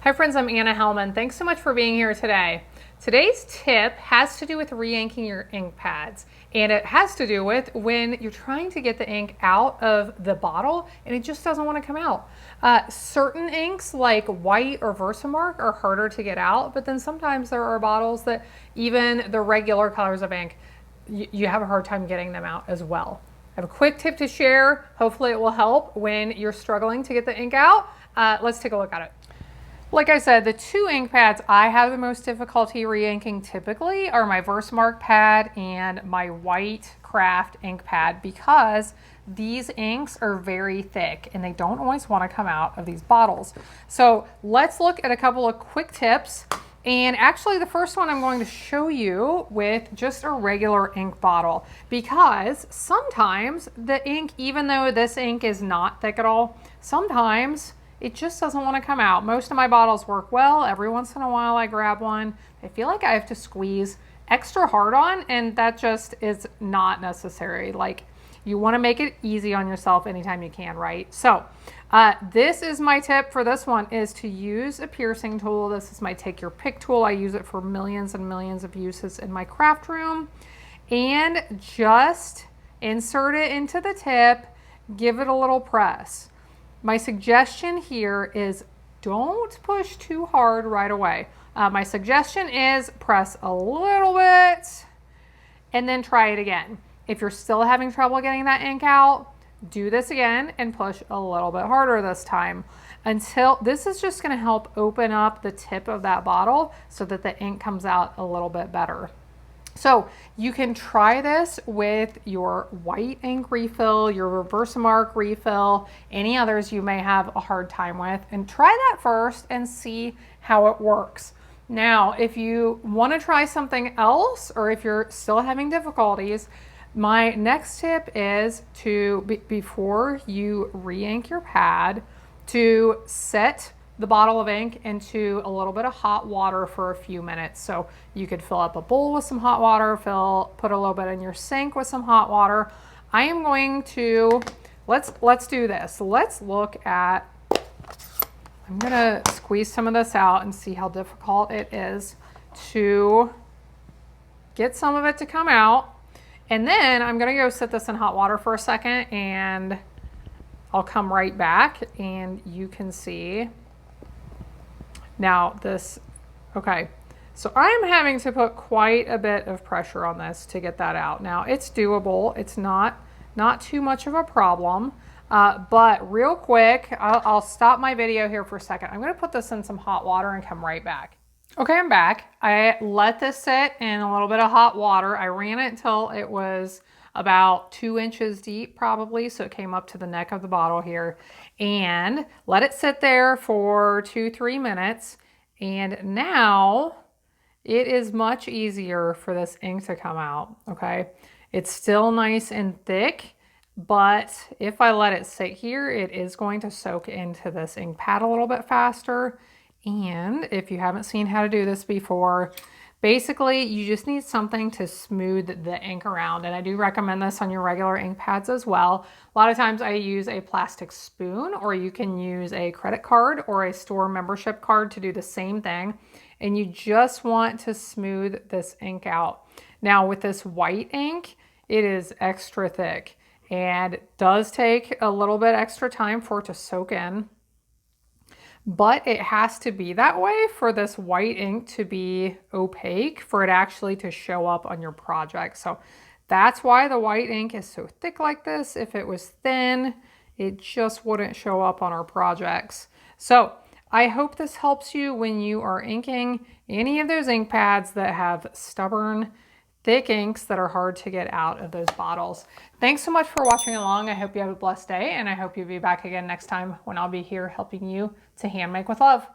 Hi friends, I'm Anna Helman. Thanks so much for being here today. Today's tip has to do with re-inking your ink pads, and it has to do with when you're trying to get the ink out of the bottle and it just doesn't want to come out. Certain inks like white or Versamark are harder to get out, but then sometimes there are bottles that even the regular colors of ink, you have a hard time getting them out as well. I have a quick tip to share. Hopefully it will help when you're struggling to get the ink out. Let's take a look at it. Like I said, the two ink pads I have the most difficulty re-inking typically are my Versamark pad and my white craft ink pad, because these inks are very thick and they don't always want to come out of these bottles. So let's look at a couple of quick tips. And actually the first one I'm going to show you with just a regular ink bottle, because sometimes the ink, even though this ink is not thick at all, sometimes it just doesn't want to come out. Most of my bottles work well. Every once in a while I grab one. I feel like I have to squeeze extra hard on, and that just is not necessary. Like, you want to make it easy on yourself anytime you can, right? So this is my tip for this one, is to use a piercing tool. This is my take your pick tool. I use it for millions and millions of uses in my craft room. And just insert it into the tip, give it a little press. My suggestion here is don't push too hard right away. My suggestion is press a little bit and then try it again. If you're still having trouble getting that ink out, do this again and push a little bit harder this time, until this is just going to help open up the tip of that bottle so that the ink comes out a little bit better. So you can try this with your white ink refill, your Versamark refill, any others you may have a hard time with, and try that first and see how it works. Now, if you want to try something else, or if you're still having difficulties, my next tip is to, before you re-ink your pad, to set the bottle of ink into a little bit of hot water for a few minutes. So you could fill up a bowl with some hot water, put a little bit in your sink with some hot water. I am going to, let's do this. Let's look at, I'm gonna squeeze some of this out and see how difficult it is to get some of it to come out. And then I'm gonna go set this in hot water for a second, and I'll come right back and you can see. Now this, okay, so I'm having to put quite a bit of pressure on this to get that out. Now it's doable. It's not too much of a problem, but real quick, I'll stop my video here for a second. I'm gonna put this in some hot water and come right back. Okay, I'm back. I let this sit in a little bit of hot water. I ran it until it was about 2 inches deep probably, so it came up to the neck of the bottle here, and let it sit there for 2-3 minutes. And now it is much easier for this ink to come out. Okay, it's still nice and thick, but if I let it sit here, it is going to soak into this ink pad a little bit faster. And if you haven't seen how to do this before, basically you just need something to smooth the ink around. And I do recommend this on your regular ink pads as well. A lot of times I use a plastic spoon, or you can use a credit card or a store membership card to do the same thing. And you just want to smooth this ink out. Now with this white ink, it is extra thick and it does take a little bit extra time for it to soak in. But it has to be that way for this white ink to be opaque, for it actually to show up on your project. So that's why the white ink is so thick like this. If it was thin, it just wouldn't show up on our projects. So I hope this helps you when you are inking any of those ink pads that have stubborn, thick inks that are hard to get out of those bottles. Thanks so much for watching along. I hope you have a blessed day, and I hope you'll be back again next time when I'll be here helping you to hand make with love.